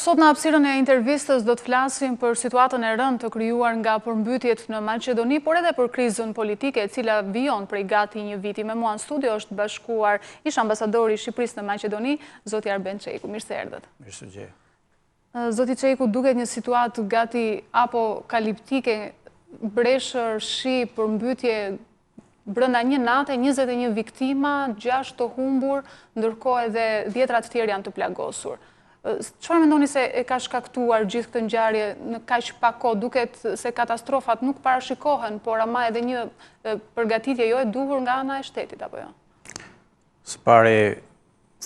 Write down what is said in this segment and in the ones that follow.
Sot në hapësirën e intervistës do të flasim për situatën e rëndë të krijuar nga përmbytjet në Maqedoni, por edhe për krizën politike e cila vijon prej gati një viti. Me mua në studio është bashkuar ish ambasadori i Shqipërisë në Maqedoni, zoti Arben Çeiku. Mirë se erdhët. Mirë se gjej. Zoti Çeiku, duket një situatë gati apokaliptike, breshër, shi, përmbytje brenda një nate, 21 viktima, 6 të humbur, ndërkohë edhe 10 të tjerë janë të plagosur. Çfarë mendoni se e ka shkaktuar gjithë këtë ngjarje në kaq pak kohë? Duket se katastrofat nuk parashikohen, por ama edhe një përgatitje jo e duhur nga ana e shtetit, apo jo? Së pari,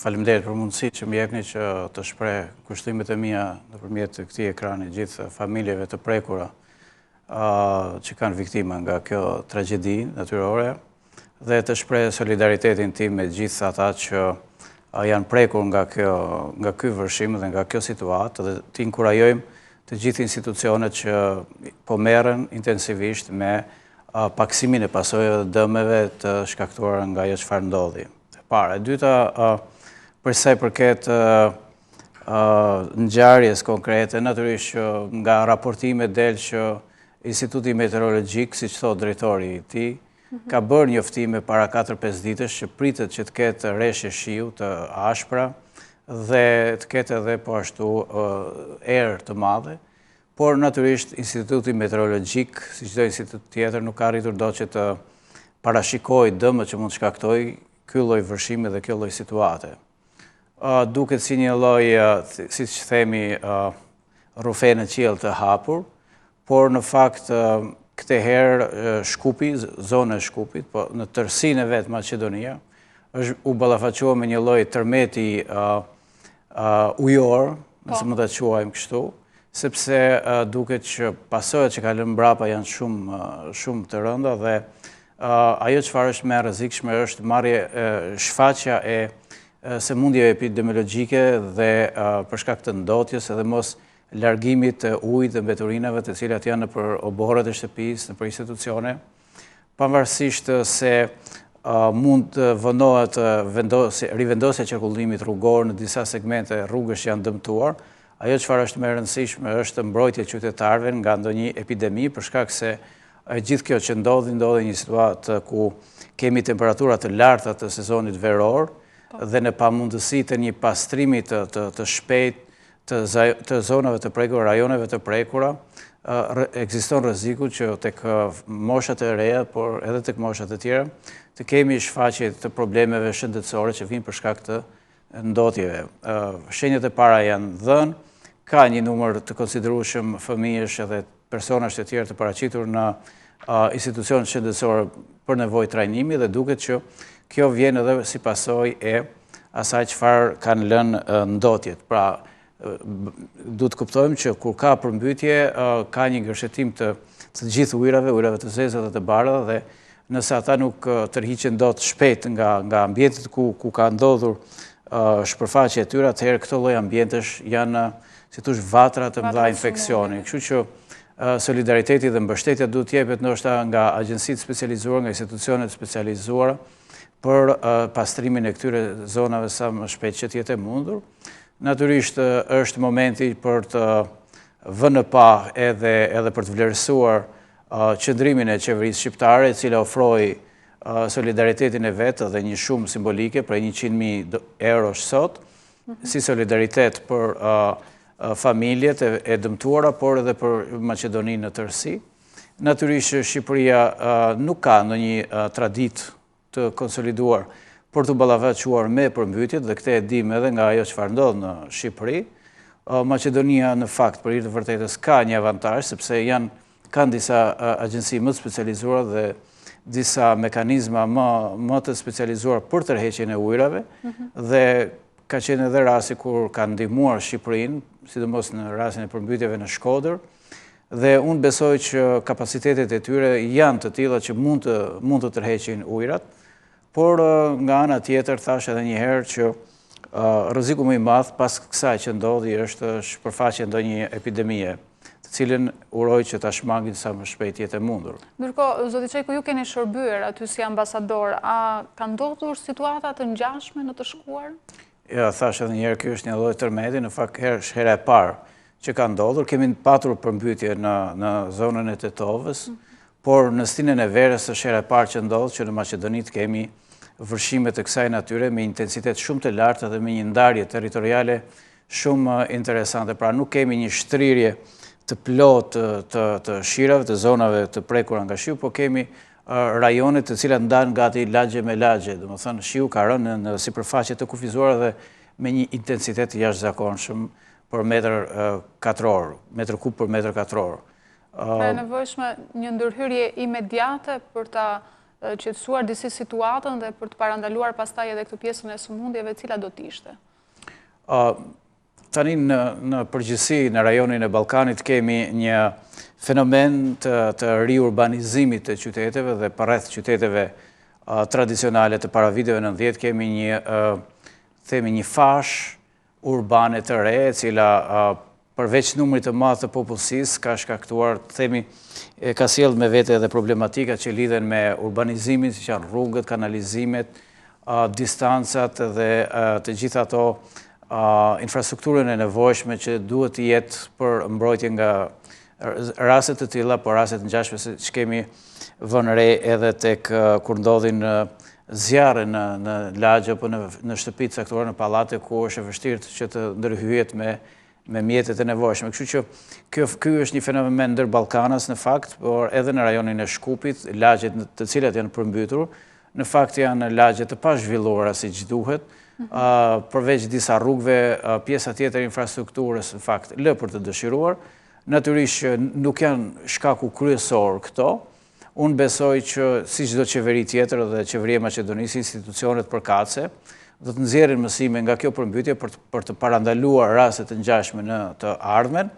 faleminderit për mundësinë që më jepni që të shpreh kushtimet e mia nëpërmjet këtij ekrani gjithë familjeve të prekura që kanë viktima nga kjo tragjedi natyrore dhe të shpreh solidaritetin tim me gjithë ata që janë prekur nga ky vërshim dhe nga kjo situatë dhe të inkurajojmë të gjithë institucionet që po merren intensivisht me paksimin e pasojave dhe dëmeve të shkaktuara nga ajo çfarë ndodhi. E para, e dyta, për sa i përket ngjarjes konkrete, natyrisht që nga raportimet del që Instituti Meteorologjik, siç thot drejtori i tij, ka bërë njoftime para 4-5 ditësh që pritet që të ketë rreshje shiu të ashpra dhe të ketë edhe po ashtu erë të madhe, por natyrisht Instituti Meteorologjik, si çdo institut tjetër, nuk ka arritur dot që të parashikojë dëmët që mund të shkaktojë ky lloj vërshimi dhe kjo lloj situate. Duket si një lloj, siç themi, rrufe në qiell të hapur, por në fakt këtë herë Shkupi, zona e Shkupit, po në tërësinë e vet Maqedonia, u ballafaqua me një lloj tërmeti ujor, nëse mund ta quajmë kështu, sepse duket që pasojat që ka lënë mbrapa janë shumë të rënda dhe ajo çfarë është më e rrezikshme është shfaqja e sëmundjeve epidemiologjike dhe për shkak të ndotjes edhe mos largimit të ujit dhe mbeturinave të cilat janë nëpër oborret e shtëpisë, nëpër institucione, pavarësisht se mund të vënohet rivendosja e qarkullimit rrugor në disa segmente rrugësh që janë dëmtuar, ajo çfarë është më e rëndësishme është mbrojtja e qytetarëve nga ndonjë epidemi, për shkak se gjithë kjo që ndodhi një situatë ku kemi temperatura të larta të sezonit veror dhe në pamundësi të një pastrimi të shpejtë të zonave të prekura, rajoneve të prekura, ekziston rreziku që tek moshat e reja, por edhe tek moshat e tjera, të kemi shfaqje të problemeve shëndetësore që vijnë për shkak të ndotjeve. Shenjat e para janë dhënë, ka një numër të konsiderueshëm fëmijësh edhe personash të tjerë të paraqitur në institucionet shëndetësore për nevojë trajnimi dhe duket që kjo vjen edhe si pasojë e asaj çfarë kanë lënë ndotjet. Pra, duhet kuptojmë që kur ka përmbytye, ka një ngërshetim të gjithë ujrave të zeza dhe të bardha dhe nëse ata nuk tërhiqen dot shpejt nga ambientet ku ka ndodhur shpërfaqja e tyre, atëherë këto lloj ambientesh janë, si thosh, vatra të mëdha infeksioni. Kështu që solidariteti dhe mbështetja duhet të jepet ndoshta nga agjencitë specializuara, nga institucionet specializuara për pastrimin e këtyre zonave sa më shpejt që të jetë e mundur. Natyrisht është momenti për të vënë pa edhe për të vlerësuar qëndrimin e qeverisë shqiptare, e cila ofroi solidaritetin e vet dhe një shumë simbolike për 100.000 euro sot, si solidaritet për familjet e dëmtuara, por edhe për Maqedoninë në tërësi. Natyrisht Shqipëria nuk ka ndonjë traditë të konsoliduar për të ballafaqur me përmbytjet dhe këtë e dim edhe nga ajo çfarë ndodh në Shqipëri. Maqedonia në fakt për hir të vërtetës ka një avantazh sepse kanë disa agjenci më të specializuara dhe disa mekanizma më të specializuar për tërheqjen e ujrave dhe ka qenë edhe rasti kur kanë ndihmuar Shqipërinë, sidomos në rastin e përmbytjeve në Shkodër, dhe unë besoj që kapacitetet e tyre janë të tilla që mund të tërheqin ujrat. Por nga ana tjetër thash edhe një herë që rreziku më i madh pas kësaj që ndodhi është shpërfaqja ndonjë epidemie, të cilën uroj që ta shmangin sa më shpejt jetë e mundur. Ndërkohë, zoti Çeiku, ju keni shërbyer aty si ambasador, a ka ndodhur situata të ngjashme në të shkuar? thash edhe njerë, kjo është një lloj tërmeti, në fakt është hera e parë që ka ndodhur. Kemi patur përmbytje në zonën e Tetovës, por në stinën e verës është hera e parë që ndodh që në Maqedoni kemi vërshime të kësaj natyre me intensitet shumë të lartë dhe me një ndarje territoriale shumë interesante. Pra nuk kemi një shtrirje të plot të shirave, të zonave të prekura nga shiu, po kemi rajonet të cilat ndanë gati lagje me lagje. Dhe më thënë, shiu ka rënë në sipërfaqe të kufizuar dhe me një intensitet jashtëzakonshëm për metër katror, metër kub për metër katror. Pra e nevojshme një ndërhyrje imediate për ta qetësuar disi situatën dhe për të parandaluar pastaj edhe këtë pjesën e sëmundjeve, cila do t'ishte? Tani në përgjithësi në rajonin e Ballkanit kemi një fenomen të riurbanizimit të qyteteve dhe përreth qyteteve tradicionale të paraviteve 90 kemi një fash urbane të re, e cila përveç numrit të madh të popullsisë ka shkaktuar, ka sjellë me vete edhe problematika që lidhen me urbanizimin, si janë rrugët, kanalizimet, distancat dhe të gjitha ato infrastrukturën e nevojshme që duhet të jetë për mbrojtje nga raste të tilla, por raste të ngjashme që kemi vënë re edhe tek kur ndodhin zjarre në lagje apo në shtëpi të caktuara, në pallate ku është e vështirë që të ndërhyjet me mjetet e nevojshme. Kështu që ky është një fenomen ndër Ballkanas në fakt, por edhe në rajonin e Shkupit, lagjet të cilat janë përmbytur, në fakt janë lagje të pazhvilluara siç duhet. Përveç disa rrugëve, pjesa tjetër infrastrukturës në fakt lë për të dëshiruar. Natyrisht që nuk janë shkaku kryesor këto. Unë besoj që si çdo qeveri tjetër dhe qeveria e Maqedonisë, institucionet përkatëse, do të nxjerrin mësime nga kjo përmbytje për të parandaluar raste të ngjashme në të ardhmen.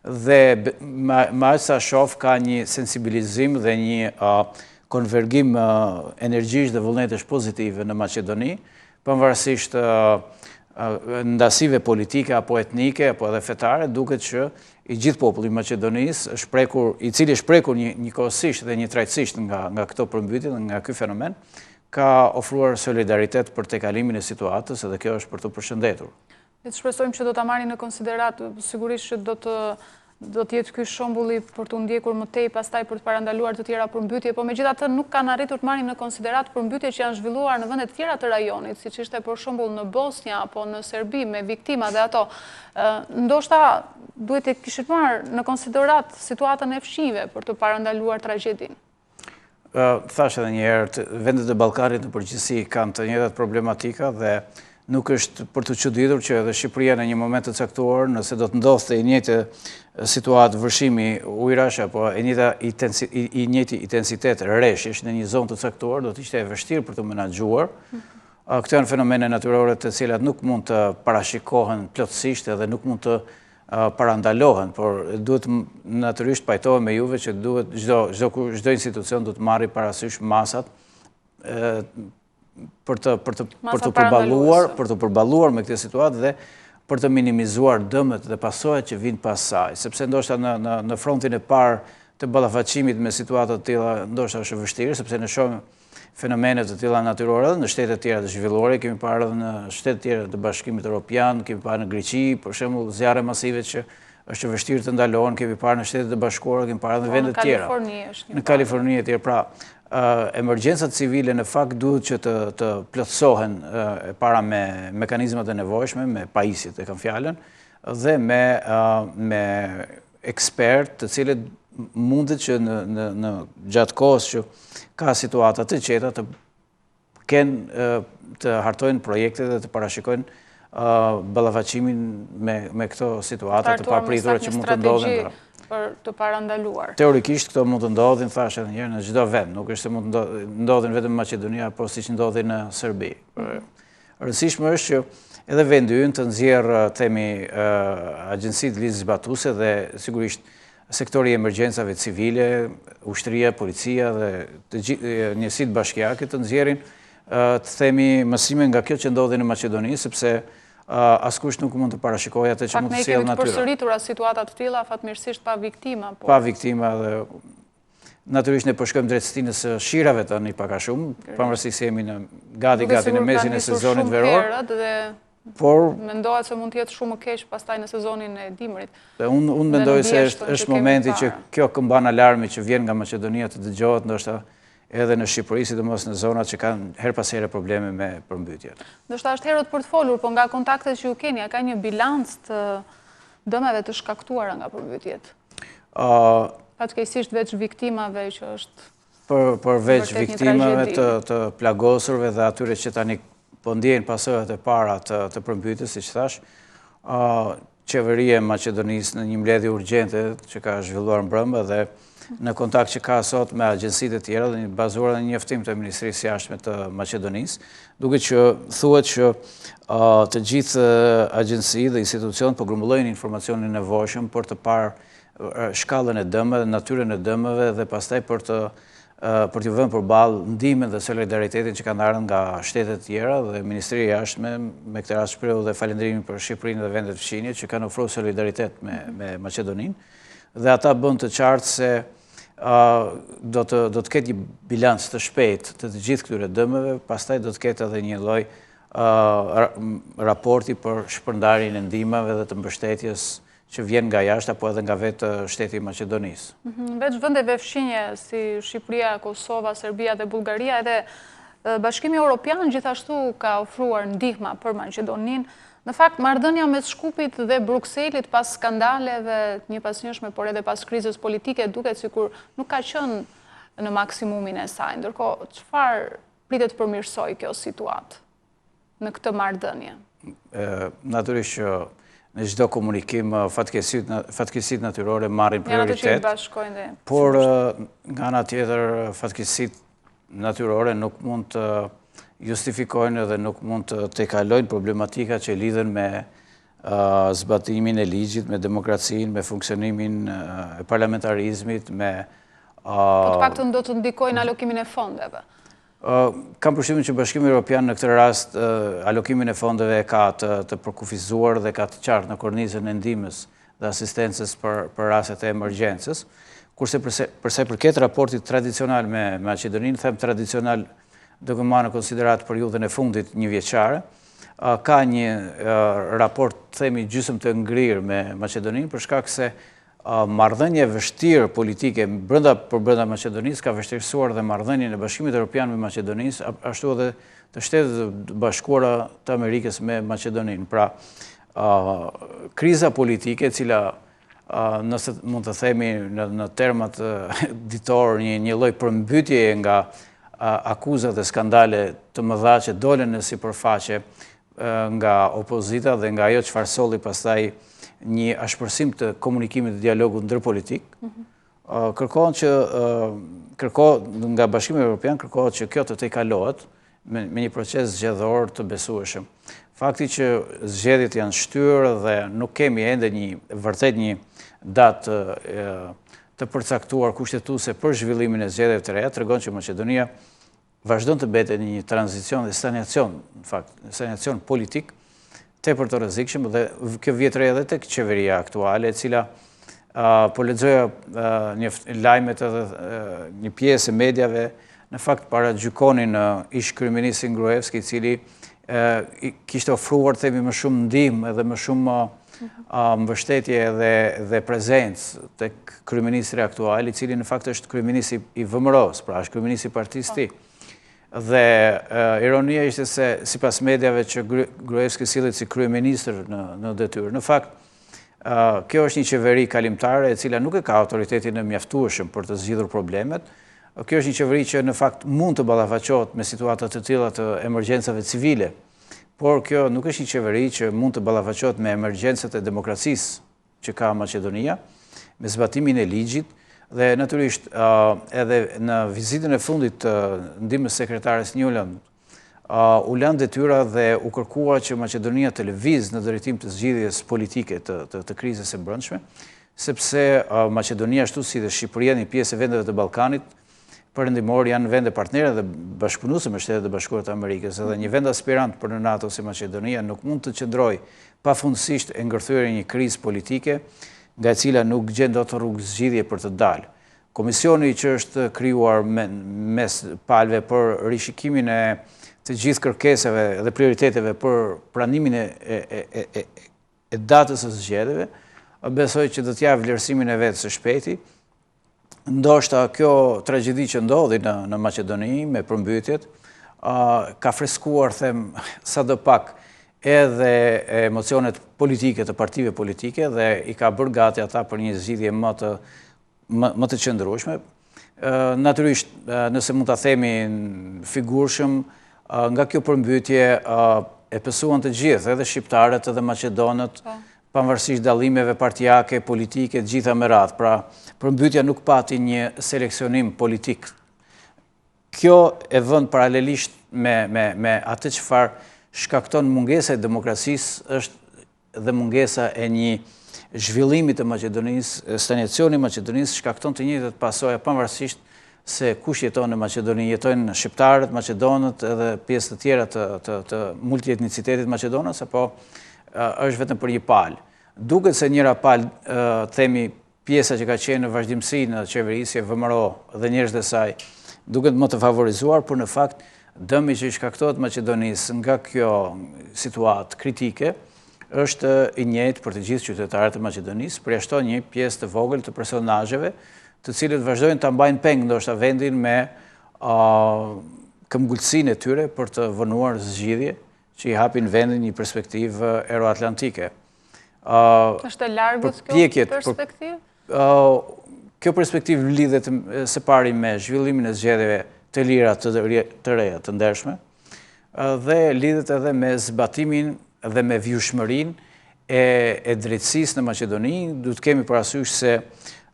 Dhe me aq sa shoh ka një sensibilizim dhe një konvergim energjish dhe vullnetesh pozitive në Maqedoni, pavarësisht ndasive politike apo etnike apo edhe fetare, duket që i gjithë populli i Maqedonisë është prekur, i cili është prekur njëkohësisht dhe një trajtësisht nga këto përmbytje dhe nga ky fenomen, ka ofruar solidaritet për tejkalimin e situatës dhe kjo është për të përshëndetur. Ne shpresojmë që do ta marrin në konsiderat, sigurisht që do të jetë ky shembulli për të ndjekur më tej pastaj për të parandaluar të tjera përmbytje, po megjithatë nuk kanë arritur të marrin në konsiderat përmbytje që janë zhvilluar në vende të tjera të rajonit, siç ishte për shembull në Bosnja apo në Serbi me viktima dhe ato. Ndoshta duhet të kishit marrë në konsiderat situatën e fshive për të parandaluar tragjedin. Thash edhe një herë, vendet e Ballkanit në përgjithësi kanë të njëjtat problematika dhe nuk është për të çuditur që edhe Shqipëria në një moment të caktuar, nëse do të ndodhte i njëjtë situatë vërshimi ujërash apo i njëjti intensitet rreshjesh në një zonë të caktuar, do të ishte e vështirë për të menaxhuar. Këto janë fenomene natyrore të cilat nuk mund të parashikohen plotësisht edhe nuk mund të parandalohen, por duhet natyrisht pajtohem me juve që duhet çdo institucion duhet marrë parasysh masat për të përballuar me këtë situatë dhe për të minimizuar dëmet dhe pasojat që vinë pas saj, sepse ndoshta në frontin e parë të ballafaqimit me situata të tilla ndoshta është e vështirë, sepse ne shohim fenomene të tilla natyrore edhe në shtete të tjera të zhvilluara, kemi parë edhe në shtete të tjera të Bashkimit Evropian, kemi parë në Greqi, për shembull zjarre masive që është e vështirë të ndalohen, kemi parë në Shtetet e Bashkuara, kemi parë në vende të tjera. Në Kaliforni e tjera, pra emergjencat civile në fakt duhet që të plotësohen para me mekanizmat e nevojshme, me pajisjet e kam fjalën, dhe me ekspert të cilët mundet që në gjatë kohës që ka situata të qeta të hartojnë projekte dhe të parashikojnë ballafaqimin me këto situata të papritura që mund të ndodhin. Për të parandaluar. Teorikisht këto mund të ndodhin, thash edhe një herë, në çdo vend, nuk është se mund të ndodhin vetëm në Maqedoni apo siç ndodhin në Serbi. Rëndësishme është që edhe vendi ynë të nxjerrë themi agjencitë ligjzbatuese dhe sigurisht sektori i emergjencave civile, ushtria, policia dhe të gjithë njësitë bashkiake të nxjerrin të themi mësime nga kjo që ndodhi në Maqedoni, sepse askush nuk mund të parashikojë atë që mund të sjellë natyra. Ne kemi të përsëritura situata të tilla fatmirësisht pa viktima. Pa viktima dhe natyrisht ne po shkojmë drejt stinës së shirave tani pak a shumë, pavarësisht se jemi gati në mesin e sezonit veror. Por mendohet se mund të jetë shumë më keq pastaj në sezonin e dimrit. Unë mendoj se është momenti që kjo këmban alarmi që vjen nga Maqedonia të dëgjohet, ndoshta edhe në Shqipëri, sidomos në zonat që kanë her pas here probleme me përmbytje. Ndoshta është herët për të folur, po nga kontaktet që ju keni, a ka një bilanc të dëmeve të shkaktuara nga përmbytjet? Fatkeqësisht veç viktimave që është përveç viktimave të plagosurve dhe atyre që tani po ndjejnë pasojat e para të përmbytjes, siç thash, qeveria e Maqedonisë në një mbledhje urgjente që ka zhvilluar mbrëmje dhe në kontakt që ka sot me agjencitë e tjera dhe bazuar në njoftim të Ministrisë Jashtme të Maqedonisë, duke që thuhet që të gjithë agjenci dhe institucionet po grumbullojnë informacionin e nevojshëm për të parë shkallën e dëmeve, natyrën e dëmeve dhe pastaj për t'u vënë përballë ndihmën dhe solidaritetin që kanë ardhur nga shtetet tjera dhe Ministria e Jashtme, me këtë rast shprehu dhe falënderimin për Shqipërinë dhe vendet fqinje që kanë ofruar solidaritet me Maqedoninë, dhe ata bën të qartë se do të ketë një bilanc të shpejtë të gjithë këtyre dëmeve, pastaj do të ketë edhe një lloj raporti për shpërndarjen e ndihmave dhe të mbështetjes që vjen nga jashtë apo edhe nga vetë shteti i Maqedonisë. Veç vendeve fqinje si Shqipëria, Kosova, Serbia dhe Bullgaria, edhe Bashkimi Evropian gjithashtu ka ofruar ndihma për Maqedoninë. Në fakt, marrëdhënia mes Shkupit dhe Brukselit pas skandaleve të njëpasnjëshme, por edhe pas krizës politike, duket sikur nuk ka qenë në maksimumin e saj. Ndërkohë, çfarë pritet të përmirësojë kjo situatë në këtë marrëdhënie? Natyrisht që në çdo komunikim fatkeqësitë natyrore marrin prioritet, por nga ana tjetër fatkeqësitë natyrore nuk mund të justifikojnë dhe nuk mund të tejkalojnë problematika që lidhen me zbatimin e ligjit, me demokracinë, me funksionimin e parlamentarizmit, me... Po të paktën do të ndikojnë alokimin e fondeve? Kam përshtypjen që Bashkimi Evropian në këtë rast alokimin e fondeve ka të përkufizuar dhe ka të qartë në kornizën e ndihmës dhe asistencës për rastet e emergjencës, kurse përsa i përket raportit tradicional me Maqedoninë, them tradicional duke marrë në konsiderat periudhën e fundit një vjeçare, ka një raport, themi, gjysmë të ngrirë me Maqedoninë, për shkak se marrëdhënie vështirë politike për brenda Maqedonisë ka vështirësuar dhe marrëdhënien e Bashkimit Evropian me Maqedonisë, ashtu edhe të Shtetet Bashkuara të Amerikës me Maqedoninë. Pra, kriza politike, e cila nëse mund të themi në termat ditor, një lloj përmbytje nga akuzat dhe skandale të mëdha që dolen në sipërfaqe nga opozita dhe nga ajo çfarë solli pastaj një ashpërsim të komunikimit dhe dialogut ndërpolitik, nga Bashkimi Evropian kërkohet që kjo të tejkalohet me një proces zgjedhor të besueshëm. Fakti që zgjedhjet janë shtyrë dhe nuk kemi ende vërtet një datë të përcaktuar kushtetuese për zhvillimin e zgjedhjeve të reja, tregon që Maqedonia vazhdon të betet një tranzicion dhe stagnacion politik tepër të rrezikshëm, dhe kjo vjet re edhe tek qeveria aktuale, e cila po lexoja lajmet edhe një pjesë e medjave, në fakt paragjykonin ish kryeministin Gruevski, i cili kishte ofruar themi më shumë ndihmë edhe më shumë mbështetje dhe prezencë tek kryeministri aktual, i cili në fakt është kryeministri i VMRO-s, pra është kryeministri i partisë tij. Dhe ironia ishte se sipas medjave që Gruevski sillet si kryeministër në detyrë. Në fakt, kjo është një qeveri kalimtare e cila nuk e ka autoritetin e mjaftueshëm për të zgjidhur problemet. Kjo është një qeveri që në fakt mund të ballafaqohet me situata të tilla të emergjencave civile, por kjo nuk është një qeveri që mund të ballafaqohet me emergjencat e demokracisë që ka Maqedonia, me zbatimin e ligjit. Dhe natyrisht edhe në vizitën e fundit të ndihmës sekretares Njuland u lanë detyra dhe u kërkua që Maqedonia të lëvizë në drejtim të zgjidhjes politike të krizës së brendshme, sepse Maqedonia, ashtu si dhe Shqipëria, një pjesë e vendeve të Ballkanit perëndimor, janë vende partnere dhe bashkëpunuese me Shtetet e Bashkuara të Amerikës, edhe një vend aspirant për në NATO si Maqedonia nuk mund të qëndrojë pafundësisht e ngërthyer një krizë politike nga e cila nuk gjen dot rrugë zgjidhje për të dalë. Komisioni që është krijuar mes palëve për rishikimin e të gjithë kërkesave dhe prioriteteve për pranimin e datës së zgjedhjeve, besoj që do t'javë vlerësimin e vetë së shpejti. Ndoshta kjo tragjedi që ndodhi në Maqedoni me përmbytjet, ka freskuar, them, sadopak edhe emocionet politike të partive politike dhe i ka bërë gati ata për një zgjidhje më të qëndrueshme. Natyrisht, nëse mund ta themi figurshëm, nga kjo përmbytje e pësuan të gjithë, edhe shqiptarët edhe maqedonët, pavarësisht dallimeve partijake, politike, të gjitha me radhë. Pra, përmbytja nuk pati një seleksionim politik. Kjo e vënd paralelisht me atë çfarë shkakton mungesa e demokracisë është dhe mungesa e një zhvillimi të Maqedonisë, stagnacioni i Maqedonisë shkakton të njëjtat pasoja pavarësisht se kush jeton në Maqedoni, jetojnë shqiptarët, maqedonët edhe pjesë të tjera të multietnicitetit maqedonës, apo është vetëm për një palë. Duket se njëra palë, themi, pjesa që ka qenë në vazhdimsi në qeverisje, VMRO dhe njerëzit e saj, duket më të favorizuar, por në fakt dëmi që i shkaktohet Maqedonisë nga kjo situatë kritike është i njëjtë për të gjithë qytetarët e Maqedonisë, përjashton një pjesë të vogël të personazheve, të cilët vazhdojnë ta mbajnë peng ndoshta vendin me këmbgulësinë e tyre për të vënuar zgjidhje që i hapin vendin një perspektivë euroatlantike. Është e largët kjo perspektivë? Kjo perspektivë lidhet së pari me zhvillimin e zgjedhjeve të lira të reja të ndershme dhe lidhet edhe me zbatimin dhe me vjushmërinë e drejtësisë në Maqedoni. Duhet kemi parasysh se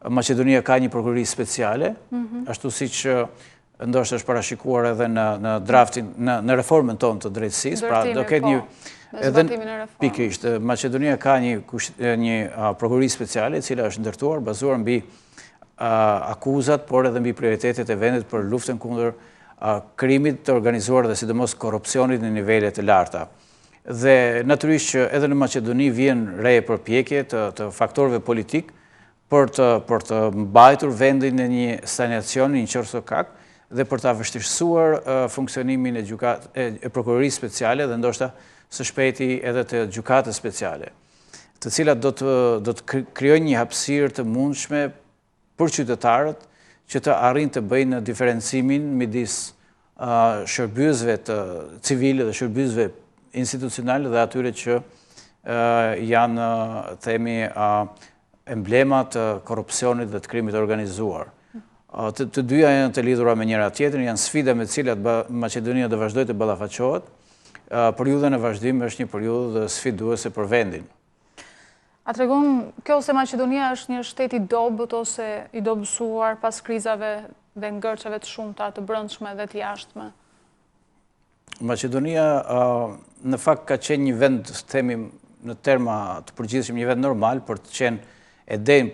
Maqedonia ka një prokurori speciale, ashtu siç ndoshta është parashikuar edhe në draftin, në reformën tonë të drejtësisë, pra do ketë një edhe pikërisht Maqedonia ka një prokurori speciale e cila është ndërtuar bazuar mbi akuzat, por edhe mbi prioritetet e vendit për luftën kundër krimit të organizuar dhe sidomos korrupsionit në nivele të larta. Dhe natyrisht që edhe në Maqedoni vjen re përpjekje të faktorëve politik për të mbajtur vendin në një stagnacion, një qorësokak, dhe për ta vështirësuar funksionimin e prokurorisë speciale dhe ndoshta së shpejti edhe të gjykatës speciale, të cilat do të krijojnë një hapësirë të mundshme për qytetarët që të arrijnë të bëjnë diferencimin midis shërbësve të civile dhe shërbësve institucionale dhe atyre që janë, themi, emblemat të korrupsionit dhe të krimit organizuar. Të dyja janë të lidhura me njëra tjetrën, janë sfida me të cilat Maqedonia do vazhdojë të ballafaqohet. Periudha në vazhdim është një periudhë sfiduese për vendin. A tregon kjo se Maqedonia është një shtet i dobët ose i dobësuar pas krizave dhe ngërçeve të shumta të brendshme dhe të jashtme? Maqedonia në fakt ka qenë një vend, themi në terma të përgjithshëm, një vend normal për të qenë e denjë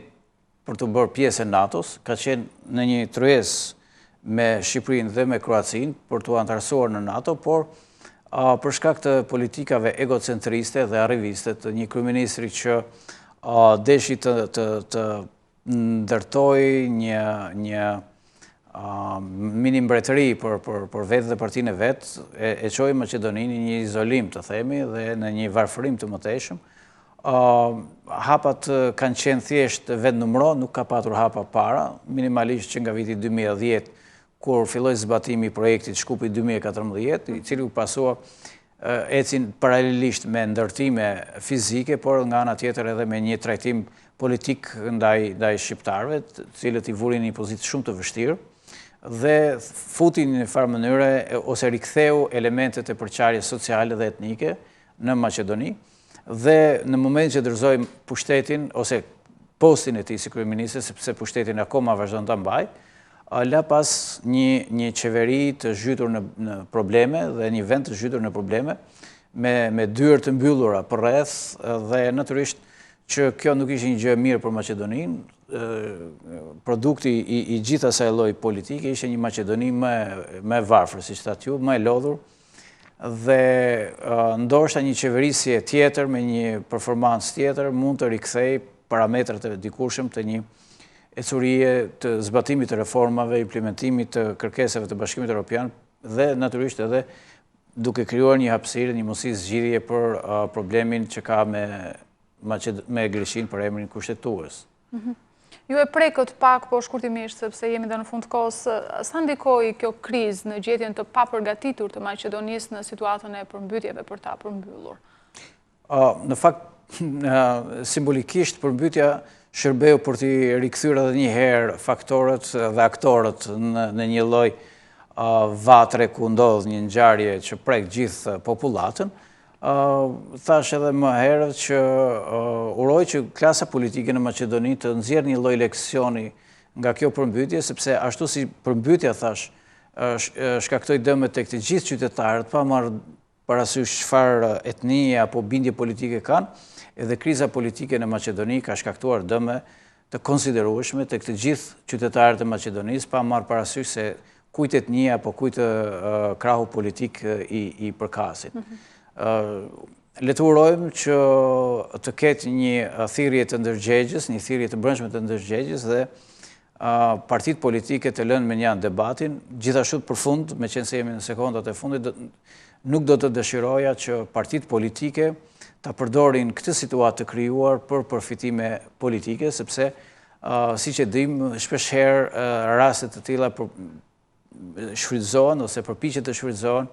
për të bërë pjesë e NATO-s, ka qenë në një tryezë me Shqipërinë dhe me Kroacinë për të antarësuar në NATO, por për shkak të politikave egocentriste dhe arriviste të një kryeministri që deshi të ndërtoi një mini mbretëri për vetë dhe partinë e vetë, e çoi Maqedoninë në një izolim, të themi, dhe në një varfërim të mëtejshëm. Hapat kanë qenë thjesht vend numëro, nuk ka patur hapa para, minimalisht që nga viti 2010, kur filloi zbatimi i projektit Shkupi 2014, i cili u pasua ecin paralelisht me ndërtime fizike, por nga ana tjetër edhe me një trajtim politik ndaj shqiptarëve, të cilët i vurin një pozitë shumë të vështirë, dhe futin në farë mënyre ose riktheu elementet e përqarjes sociale dhe etnike në Maqedoni, dhe në moment që dorëzoi pushtetin ose postin e tij si kryeminist, sepse pushtetin akoma vazhdon ta mbajë, la pas një qeveri të zhytur në probleme dhe një vend të zhytur në probleme me dyert të mbyllura përreth dhe natyrisht që kjo nuk ishte një gjë e mirë për Maqedoninë. Produkti i gjithë asaj lloji politike ishte një Maqedoni më e varfër, siç thatë ju, më e lodhur dhe ndoshta një qeverisje tjetër me një performancë tjetër mund të rikthej parametrat e dikurshëm të një ecurie të zbatimit të reformave, implementimit të kërkesave të Bashkimit Evropian dhe natyrisht edhe duke krijuar një hapësirë, një mundësi zgjidhje për problemin që ka me Greqinë për emrin kushtetues. Ju e prekët pak, po shkurtimisht, sepse jemi dhe në fund kohës, sa ndikoi kjo krizë në gjetjen të papërgatitur të Maqedonisë në situatën e përmbytjeve për ta përmbyllur? Në fakt, simbolikisht përmbytja shërbeu për t'i rikthyer edhe një herë faktorët dhe aktorët në një lloj vatre ku ndodh një ngjarje që prek gjithë popullatën. Thash edhe më herët që uroj që klasa politike në Maqedoni të nxjerrë një lloj leksioni nga kjo përmbytje, sepse ashtu si përmbytja, thash, shkaktoi dëme tek të gjithë qytetarët, pa marrë parasysh çfarë etnie apo bindje politike kanë, edhe kriza politike në Maqedoni ka shkaktuar dëme të konsiderueshme tek të gjithë qytetarët e Maqedonisë, pa marrë parasysh se kujt etnie apo kujt krahu politik i përkasin. Le të urojmë që të ketë një thirrje të ndërgjegjës, një thirrje të brendshme të ndërgjegjës dhe partitë politike të lënë me një anë debatin. Gjithashtu për fund, meqense jemi në sekondat e fundit, nuk do të dëshiroja që partitë politike ta përdorin këtë situatë të krijuar për përfitime politike, sepse siç e dimë, shpeshherë raste të tilla shfrytëzohen ose përpiqen të shfrytëzohen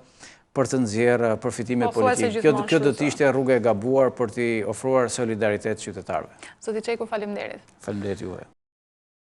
për të nxjerrë përfitime politike. Kjo do të ishte rruga e gabuar për t'i ofruar solidaritet qytetarëve. Zoti Çeku, faleminderit. Faleminderit juve.